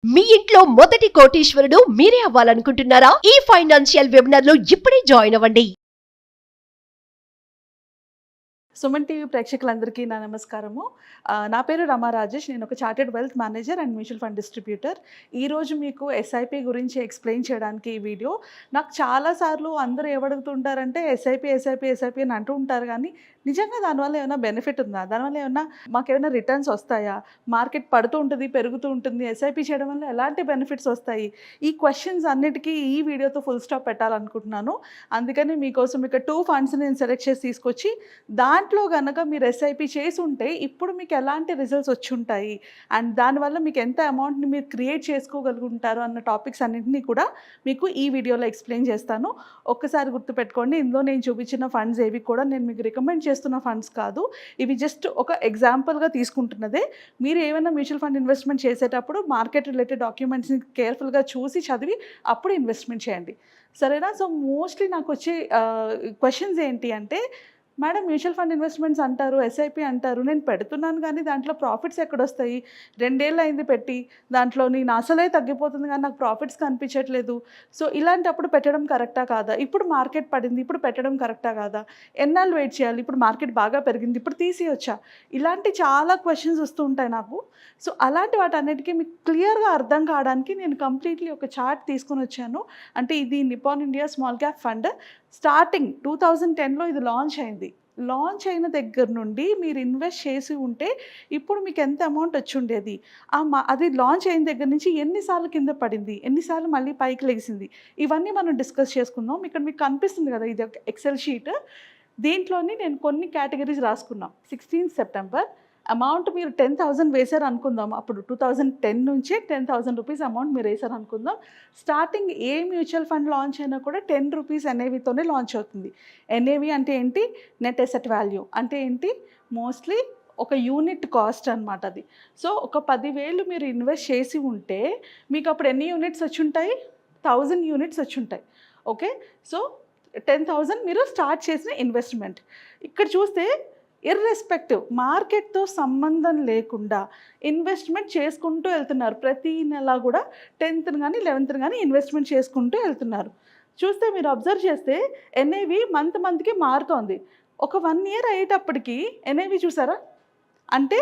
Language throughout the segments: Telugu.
మీ ఇంట్లో మొదటి కోటీశ్వరుడు మీరే అవ్వాలనుకుంటున్నారా? ఈ ఫైనాన్షియల్ వెబినార్ లో ఇప్పుడే జాయిన్ అవ్వండి. సుమన్ టీవీ ప్రేక్షకులందరికీ నా నమస్కారము. నా పేరు రమా రాజేష్. నేను ఒక chartered wealth manager and mutual fund distributor. ఈరోజు మీకు ఎస్ఐపి గురించి ఎక్స్ప్లెయిన్ చేయడానికి ఈ వీడియో. నాకు చాలాసార్లు అందరూ ఏమడుగుతుంటారంటే ఎస్ఐపి అని అంటూ ఉంటారు, కానీ నిజంగా దానివల్ల ఏమైనా బెనిఫిట్ ఉందా, దానివల్ల ఏమైనా మాకేమైనా రిటర్న్స్ వస్తాయా, మార్కెట్ పడుతూ ఉంటుంది పెరుగుతూ ఉంటుంది, ఎస్ఐపి చేయడం వల్ల ఎలాంటి బెనిఫిట్స్ వస్తాయి, ఈ క్వశ్చన్స్ అన్నిటికీ ఈ వీడియోతో ఫుల్ స్టాప్ పెట్టాలనుకుంటున్నాను. అందుకని మీకోసం ఇక 2 ఫండ్స్ నేను సెలెక్ట్ చేసి తీసుకొచ్చి దాంట్లో కనుక మీరు ఎస్ఐపి చేసి ఉంటే ఇప్పుడు మీకు ఎలాంటి రిజల్ట్స్ వచ్చి ఉంటాయి అండ్ దానివల్ల మీకు ఎంత అమౌంట్ని మీరు క్రియేట్ చేసుకోగలుగుంటారు అన్న టాపిక్స్ అన్నింటినీ కూడా మీకు ఈ వీడియోలో ఎక్స్ప్లెయిన్ చేస్తాను. ఒక్కసారి గుర్తుపెట్టుకోండి, ఇందులో నేను చూపించిన ఫండ్స్ ఏవి కూడా నేను మీకు రికమెండ్ చేస్తున్న ఫండ్స్ కాదు. ఇవి జస్ట్ ఒక ఎగ్జాంపుల్గా తీసుకుంటున్నదే. మీరు ఏమైనా మ్యూచువల్ ఫండ్ ఇన్వెస్ట్మెంట్ చేసేటప్పుడు మార్కెట్ రిలేటెడ్ డాక్యుమెంట్స్ని కేర్ఫుల్గా చూసి చదివి అప్పుడు ఇన్వెస్ట్మెంట్ చేయండి, సరేనా? సో మోస్ట్లీ నాకు వచ్చే క్వశ్చన్స్ ఏంటి అంటే, మేడం మ్యూచువల్ ఫండ్ ఇన్వెస్ట్మెంట్స్ అంటారు, ఎస్ఐపి అంటారు, నేను పెడుతున్నాను కానీ దాంట్లో ప్రాఫిట్స్ ఎక్కడొస్తాయి, 2 ఏళ్ళు అయింది పెట్టి, దాంట్లో నేను అసలే తగ్గిపోతుంది కానీ నాకు ప్రాఫిట్స్ కనిపించట్లేదు. సో ఇలాంటప్పుడు పెట్టడం కరెక్టా కాదా, ఇప్పుడు మార్కెట్ పడింది ఇప్పుడు పెట్టడం కరెక్టా కాదా, ఎన్నాళ్ళు వెయిట్ చేయాలి, ఇప్పుడు మార్కెట్ బాగా పెరిగింది ఇప్పుడు తీసేయొచ్చా, ఇలాంటి చాలా క్వశ్చన్స్ వస్తూ ఉంటాయి నాకు. సో అలాంటి వాటన్నిటికీ మీకు క్లియర్గా అర్థం కావడానికి నేను కంప్లీట్లీ ఒక చార్ట్ తీసుకొని వచ్చాను. అంటే ఇది Nippon India small cap fund. Starting 2010లో ఇది లాంచ్ అయింది. లాంచ్ అయిన దగ్గర నుండి మీరు ఇన్వెస్ట్ చేసి ఉంటే ఇప్పుడు మీకు ఎంత అమౌంట్ వచ్చి ఉండేది, అది లాంచ్ అయిన దగ్గర నుంచి ఎన్నిసార్లు కింద పడింది, ఎన్నిసార్లు మళ్ళీ పైకి లెగిసింది, ఇవన్నీ మనం డిస్కస్ చేసుకుందాం. ఇక్కడ మీకు కనిపిస్తుంది కదా, ఇది ఒక ఎక్సెల్ షీట్. దీంట్లోని నేను కొన్ని కేటగిరీస్ రాసుకున్నాం. 16 సెప్టెంబర్ అమౌంట్ మీరు 10,000 వేశారు అనుకుందాం. అప్పుడు 2010 నుంచే 10,000 రూపీస్ అమౌంట్ మీరు వేశారు అనుకుందాం. స్టార్టింగ్ ఏ మ్యూచువల్ ఫండ్ లాంచ్ అయినా కూడా 10 రూపీస్ ఎన్ఏవితోనే లాంచ్ అవుతుంది. ఎన్ఏవి అంటే ఏంటి, నెట్ అసెట్ వాల్యూ అంటే ఏంటి, మోస్ట్లీ ఒక యూనిట్ కాస్ట్ అనమాట అది. సో ఒక 10,000 మీరు ఇన్వెస్ట్ చేసి ఉంటే మీకు అప్పుడు ఎన్ని యూనిట్స్ వచ్చి ఉంటాయి, 1000 యూనిట్స్ వచ్చి ఉంటాయి. ఓకే, సో 10,000 మీరు స్టార్ట్ చేసిన ఇన్వెస్ట్మెంట్. ఇక్కడ చూస్తే ఇర్రెస్పెక్టివ్ మార్కెట్తో సంబంధం లేకుండా ఇన్వెస్ట్మెంట్ చేసుకుంటూ వెళ్తున్నారు. ప్రతి నెల కూడా 10th కానీ 11th కానీ ఇన్వెస్ట్మెంట్ చేసుకుంటూ వెళ్తున్నారు. చూస్తే మీరు అబ్జర్వ్ చేస్తే ఎన్ఏవి మంత్కి మారుతోంది. ఒక 1 ఇయర్ అయ్యేటప్పటికి ఎన్ఏవి చూసారా, అంటే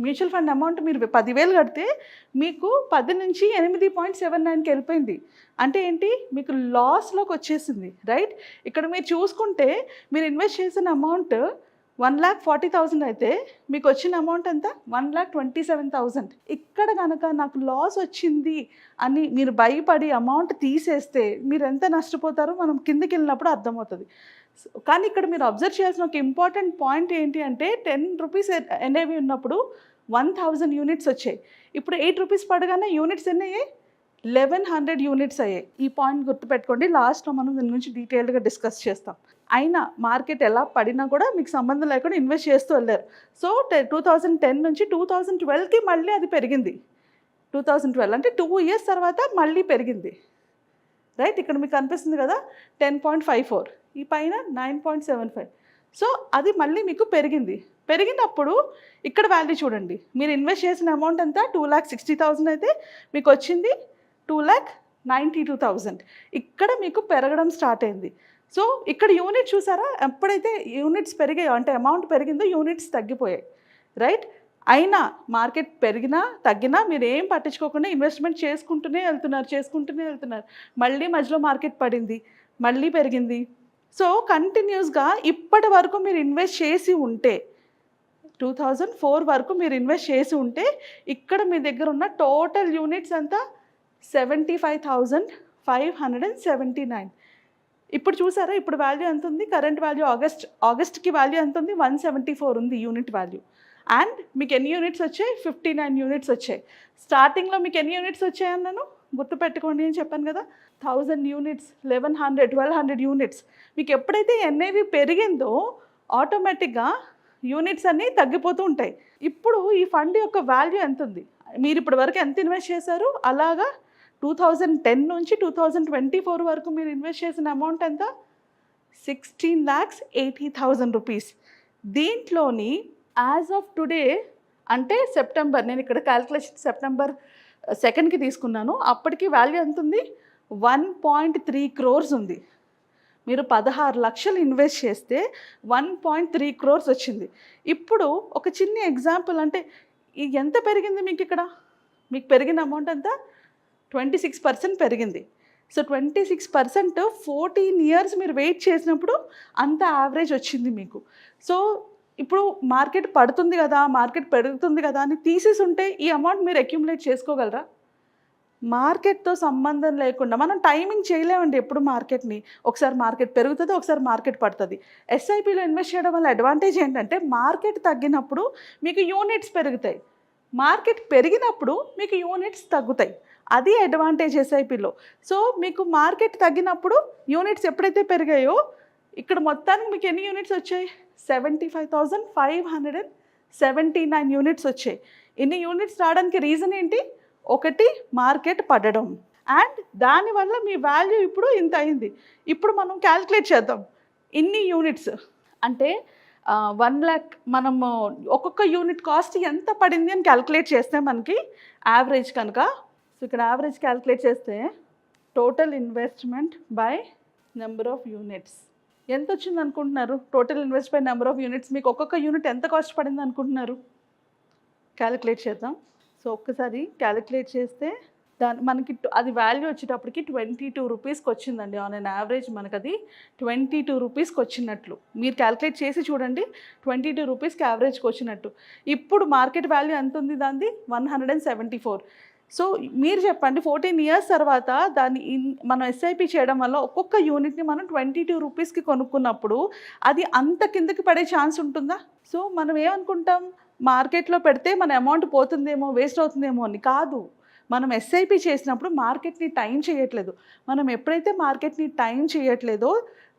మ్యూచువల్ ఫండ్ అమౌంట్ మీరు 10,000 కడితే మీకు 10 నుంచి 8.79కి వెళ్ళిపోయింది. అంటే ఏంటి, మీకు లాస్లోకి వచ్చేసింది, రైట్? ఇక్కడ మీరు చూసుకుంటే మీరు ఇన్వెస్ట్ చేసిన అమౌంట్ 1,40,000 అయితే మీకు వచ్చిన అమౌంట్ ఎంత, 1,27,000. ఇక్కడ కనుక నాకు లాస్ వచ్చింది అని మీరు భయపడి అమౌంట్ తీసేస్తే మీరు ఎంత నష్టపోతారో మనం కిందకి వెళ్ళినప్పుడు అర్థమవుతుంది. కానీ ఇక్కడ మీరు అబ్జర్వ్ చేయాల్సిన ఒక ఇంపార్టెంట్ పాయింట్ ఏంటి అంటే, 10 రూపీస్ ఎన్ఏవి ఉన్నప్పుడు 1,000 యూనిట్స్ వచ్చాయి. ఇప్పుడు 8 రూపీస్ పడగానే యూనిట్స్ ఎన్ని అయ్యాయి, 1,100 యూనిట్స్ అయ్యాయి. ఈ పాయింట్ గుర్తుపెట్టుకోండి, లాస్ట్లో మనం దీని గురించి డీటెయిల్డ్గా డిస్కస్ చేస్తాం. అయినా మార్కెట్ ఎలా పడినా కూడా మీకు సంబంధం లేకుండా ఇన్వెస్ట్ చేస్తూ వెళ్ళారు. సో 2010 నుంచి 2012కి మళ్ళీ అది పెరిగింది. 2012 అంటే 2 ఇయర్స్ తర్వాత మళ్ళీ పెరిగింది, రైట్? ఇక్కడ మీకు కనిపిస్తుంది కదా 10.54, ఈ పైన 9.75. సో అది మళ్ళీ మీకు పెరిగింది. పెరిగినప్పుడు ఇక్కడ వాల్యూ చూడండి, మీరు ఇన్వెస్ట్ చేసిన అమౌంట్ ఎంత, 2,60,000 అయితే మీకు వచ్చింది 2,92,000. ఇక్కడ మీకు పెరగడం స్టార్ట్ అయింది. సో ఇక్కడ యూనిట్ చూసారా, ఎప్పుడైతే యూనిట్స్ పెరిగాయో అంటే అమౌంట్ పెరిగిందో యూనిట్స్ తగ్గిపోయాయి, రైట్? అయినా మార్కెట్ పెరిగినా తగ్గినా మీరు ఏం పట్టించుకోకుండా ఇన్వెస్ట్మెంట్ చేసుకుంటూనే వెళ్తున్నారు. మళ్ళీ మధ్యలో మార్కెట్ పడింది, మళ్ళీ పెరిగింది. సో కంటిన్యూస్గా ఇప్పటి వరకు మీరు ఇన్వెస్ట్ చేసి ఉంటే 2004 వరకు మీరు ఇన్వెస్ట్ చేసి ఉంటే ఇక్కడ మీ దగ్గర ఉన్న టోటల్ యూనిట్స్ అంతా 75,579. ఇప్పుడు చూసారా, ఇప్పుడు వాల్యూ ఎంత ఉంది, కరెంట్ వాల్యూ ఆగస్ట్కి వాల్యూ ఎంత ఉంది, 174 ఉంది యూనిట్ వాల్యూ. అండ్ మీకు ఎన్ని యూనిట్స్ వచ్చాయి, 59 యూనిట్స్ వచ్చాయి. స్టార్టింగ్లో మీకు ఎన్ని యూనిట్స్ వచ్చాయన్నాను గుర్తుపెట్టుకోండి, అని చెప్పాను కదా, 1000 యూనిట్స్, 1,100, 1,200 యూనిట్స్. మీకు ఎప్పుడైతే ఎన్ఏవి పెరిగిందో ఆటోమేటిక్గా యూనిట్స్ అన్నీ తగ్గిపోతూ ఉంటాయి. ఇప్పుడు ఈ ఫండ్ యొక్క వాల్యూ ఎంత ఉంది, మీరు ఇప్పటి వరకు ఎంత ఇన్వెస్ట్ చేశారు, అలాగా 2010 నుంచి 2024 వరకు మీరు ఇన్వెస్ట్ చేసిన అమౌంట్ ఎంత, 16,80,000 రూపీస్. దీంట్లోని యాజ్ ఆఫ్ టుడే అంటే సెప్టెంబర్, నేను ఇక్కడ క్యాల్కులేషన్ సెప్టెంబర్ సెకండ్కి తీసుకున్నాను. అప్పటికి వాల్యూ ఎంత ఉంది? 1.3 crores ఉంది. మీరు 16 లక్షలు ఇన్వెస్ట్ చేస్తే 1.3 crores వచ్చింది. ఇప్పుడు ఒక చిన్న ఎగ్జాంపుల్, అంటే ఎంత పెరిగింది మీకు ఇక్కడ? మీకు పెరిగిన అమౌంట్ అంతా 26% పెరిగింది. సో 26% 14 ఇయర్స్ మీరు వెయిట్ చేసినప్పుడు అంత యావరేజ్ వచ్చింది మీకు. సో ఇప్పుడు మార్కెట్ పడుతుంది కదా, మార్కెట్ పెరుగుతుంది కదా అని తీసేసి ఉంటే ఈ అమౌంట్ మీరు అక్యుములేట్ చేసుకోగలరా? మార్కెట్తో సంబంధం లేకుండా మనం టైమింగ్ చేయలేమండి ఎప్పుడు మార్కెట్ని. ఒకసారి మార్కెట్ పెరుగుతుంది, ఒకసారి మార్కెట్ పడుతుంది. ఎస్ఐపిలో ఇన్వెస్ట్ చేయడం వల్ల అడ్వాంటేజ్ ఏంటంటే మార్కెట్ తగ్గినప్పుడు మీకు యూనిట్స్ పెరుగుతాయి, మార్కెట్ పెరిగినప్పుడు మీకు యూనిట్స్ తగ్గుతాయి. అది అడ్వాంటేజ్ ఎస్ఐపిలో. సో మీకు మార్కెట్ తగ్గినప్పుడు యూనిట్స్ ఎప్పుడైతే పెరిగాయో ఇక్కడ మొత్తానికి మీకు ఎన్ని యూనిట్స్ వచ్చాయి? 75,579 యూనిట్స్ వచ్చాయి. ఇన్ని యూనిట్స్ రావడానికి రీజన్ ఏంటి? ఒకటి, మార్కెట్ పడడం, అండ్ దానివల్ల మీ వాల్యూ ఇప్పుడు ఇంత అయింది. ఇప్పుడు మనం క్యాల్కులేట్ చేద్దాం ఇన్ని యూనిట్స్ అంటే 1 lakh మనము ఒక్కొక్క యూనిట్ కాస్ట్ ఎంత పడింది అని క్యాల్కులేట్ చేస్తే మనకి యావరేజ్ కనుక, సో ఇక్కడ యావరేజ్ క్యాల్కులేట్ చేస్తే total investment by number of units ఎంత వచ్చింది అనుకుంటున్నారు? Total invest by number of units మీకు ఒక్కొక్క యూనిట్ ఎంత కాస్ట్ పడింది అనుకుంటున్నారు? క్యాలిక్యులేట్ చేద్దాం. సో ఒక్కసారి క్యాలిక్యులేట్ చేస్తే మనకి అది వాల్యూ వచ్చేటప్పటికి 22 రూపీస్కి వచ్చిందండి. ఆన్ అన్ యావరేజ్ మనకు అది 22 రూపీస్కి వచ్చినట్లు మీరు క్యాలిక్యులేట్ చేసి చూడండి. 22 రూపీస్కి యావరేజ్కి వచ్చినట్టు. ఇప్పుడు మార్కెట్ వాల్యూ ఎంత ఉంది దాన్ని? 174. సో మీరు చెప్పండి, 14 ఇయర్స్ తర్వాత దాన్ని మనం ఎస్ఐపి చేయడం వల్ల ఒక్కొక్క యూనిట్ని మనం 22 రూపీస్కి కొనుక్కున్నప్పుడు అది అంత కిందకి పడే ఛాన్స్ ఉంటుందా? సో మనం ఏమనుకుంటాం, మార్కెట్లో పెడితే మన అమౌంట్ పోతుందేమో, వేస్ట్ అవుతుందేమో అని. కాదు, మనం ఎస్ఐపి చేసినప్పుడు మార్కెట్ని టైం చేయట్లేదు. మనం ఎప్పుడైతే మార్కెట్ని టైం చేయట్లేదో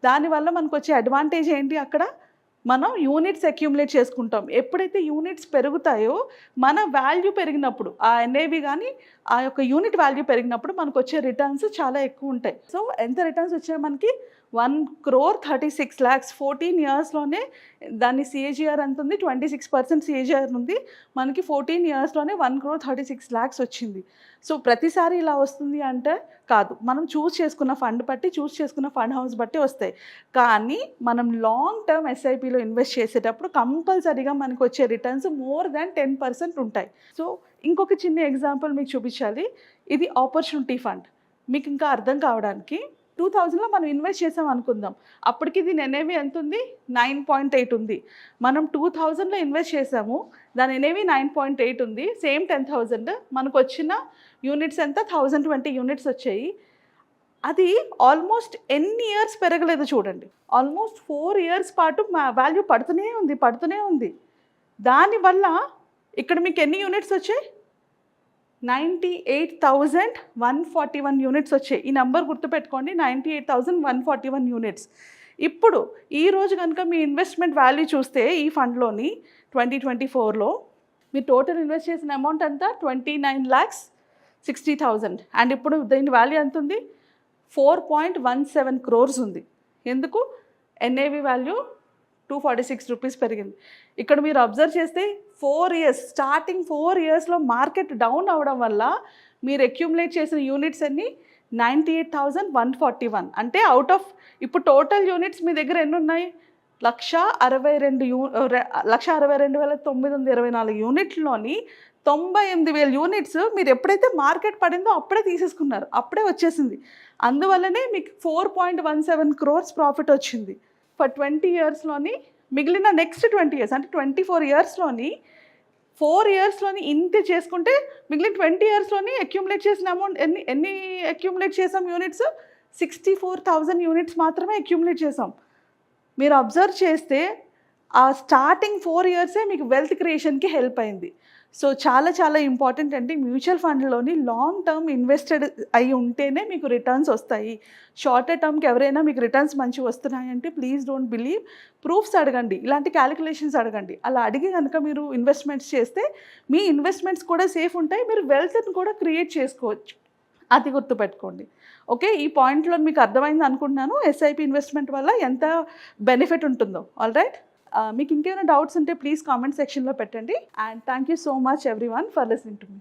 దానివల్ల మనకు వచ్చే అడ్వాంటేజ్ ఏంటి? అక్కడ మనం యూనిట్స్ అక్యూములేట్ చేసుకుంటాం. ఎప్పుడైతే యూనిట్స్ పెరుగుతాయో మన వాల్యూ పెరిగినప్పుడు, ఆ ఎన్ఏవి కానీ ఆ యొక్క యూనిట్ వాల్యూ పెరిగినప్పుడు మనకు వచ్చే రిటర్న్స్ చాలా ఎక్కువ ఉంటాయి. సో ఎంత రిటర్న్స్ వచ్చాయి మనకి? 1,36 lakhs 14 ఇయర్స్లోనే. దాని సిఏజిఆర్ ఎంత ఉంది? 26% సిఏజిఆర్ ఉంది మనకి. 14 ఇయర్స్లోనే 1,36 lakhs వచ్చింది. సో ప్రతిసారి ఇలా వస్తుంది అంటే కాదు, మనం చూస్ చేసుకున్న ఫండ్ బట్టి, చూస్ చేసుకున్న ఫండ్ హౌస్ బట్టి వస్తాయి. కానీ మనం లాంగ్ టర్మ్ ఎస్ఐపిలో ఇన్వెస్ట్ చేసేటప్పుడు కంపల్సరీగా మనకు వచ్చే రిటర్న్స్ మోర్ దాన్ 10% ఉంటాయి. సో ఇంకొక చిన్న ఎగ్జాంపుల్ మీకు చూపించాలి. ఇది ఆపర్చునిటీ ఫండ్. మీకు ఇంకా అర్థం కావడానికి 2000లో మనం ఇన్వెస్ట్ చేసాం అనుకుందాం. అప్పటికి దీని ఎన్ఏవి ఎంత ఉంది? 9.8 ఉంది. మనం 2000లో ఇన్వెస్ట్ చేసాము, దాని ఎన్ఏవి 9.8 ఉంది. సేమ్ 10,000 మనకు వచ్చిన యూనిట్స్ ఎంత? 1020 యూనిట్స్ వచ్చాయి. అది ఆల్మోస్ట్ ఎన్ని ఇయర్స్ పెరగలేదు చూడండి. ఆల్మోస్ట్ 4 ఇయర్స్ పాటు మా వాల్యూ పడుతూనే ఉంది. దానివల్ల ఇక్కడ మీకు ఎన్ని యూనిట్స్ వచ్చాయి? 98,141 యూనిట్స్ వచ్చాయి. ఈ నెంబర్ గుర్తుపెట్టుకోండి, 98,141 యూనిట్స్. ఇప్పుడు ఈరోజు కనుక మీ ఇన్వెస్ట్మెంట్ వాల్యూ చూస్తే ఈ ఫండ్లోని 2024లో మీరు టోటల్ ఇన్వెస్ట్ చేసిన అమౌంట్ అంతా 29,60,000. అండ్ ఇప్పుడు దీని వాల్యూ ఎంత ఉంది? 4.17 crores ఉంది. ఎందుకు? ఎన్ఏవి వాల్యూ 246 రూపీస్ పెరిగింది. ఇక్కడ మీరు అబ్జర్వ్ చేస్తే 4 ఇయర్స్, స్టార్టింగ్ 4 ఇయర్స్లో మార్కెట్ డౌన్ అవడం వల్ల మీరు అక్యూములేట్ చేసిన యూనిట్స్ అన్ని 98,141. అంటే అవుట్ ఆఫ్ ఇప్పుడు టోటల్ యూనిట్స్ మీ దగ్గర ఎన్ని ఉన్నాయి? 1,62,924 యూనిట్లోని 98,000 యూనిట్స్ మీరు ఎప్పుడైతే మార్కెట్ పడిందో అప్పుడే తీసేసుకున్నారు, అప్పుడే వచ్చేసింది. అందువల్లనే మీకు 4.17 crores ప్రాఫిట్ వచ్చింది. ఫర్ 20 ఇయర్స్లోని మిగిలిన నెక్స్ట్ 20 ఇయర్స్ అంటే 24 ఇయర్స్లోని 4 ఇయర్స్లోని ఇంత చేసుకుంటే మిగిలిన 20 ఇయర్స్లోని అక్యూములేట్ చేసిన అమౌంట్ ఎన్ని అక్యూములేట్ చేసాం? యూనిట్స్ 64,000 యూనిట్స్ మాత్రమే అక్యూములేట్ చేసాం. మీరు అబ్జర్వ్ చేస్తే ఆ స్టార్టింగ్ 4 ఇయర్సే మీకు వెల్త్ క్రియేషన్కి హెల్ప్ అయింది. సో చాలా చాలా ఇంపార్టెంట్ అండి. మ్యూచువల్ ఫండ్లోని లాంగ్ టర్మ్ ఇన్వెస్టెడ్ అయి ఉంటేనే మీకు రిటర్న్స్ వస్తాయి. షార్టర్ టర్మ్కి ఎవరైనా మీకు రిటర్న్స్ మంచిగా వస్తున్నాయంటే ప్లీజ్ డోంట్ బిలీవ్, ప్రూఫ్స్ అడగండి, ఇలాంటి క్యాలిక్యులేషన్స్ అడగండి. అలా అడిగి కనుక మీరు ఇన్వెస్ట్మెంట్స్ చేస్తే మీ ఇన్వెస్ట్మెంట్స్ కూడా సేఫ్ ఉంటాయి, మీరు వెల్త్ని కూడా క్రియేట్ చేసుకోవచ్చు. అది గుర్తుపెట్టుకోండి. ఓకే, ఈ పాయింట్లో మీకు అర్థమైంది అనుకుంటున్నాను ఎస్ఐపి ఇన్వెస్ట్మెంట్ వల్ల ఎంత బెనిఫిట్ ఉంటుందో. ఆల్ రైట్, మీకు ఇంకేమైనా డౌట్స్ ఉంటే ప్లీజ్ కామెంట్ సెక్షన్లో పెట్టండి. And thank you so much everyone for listening to me.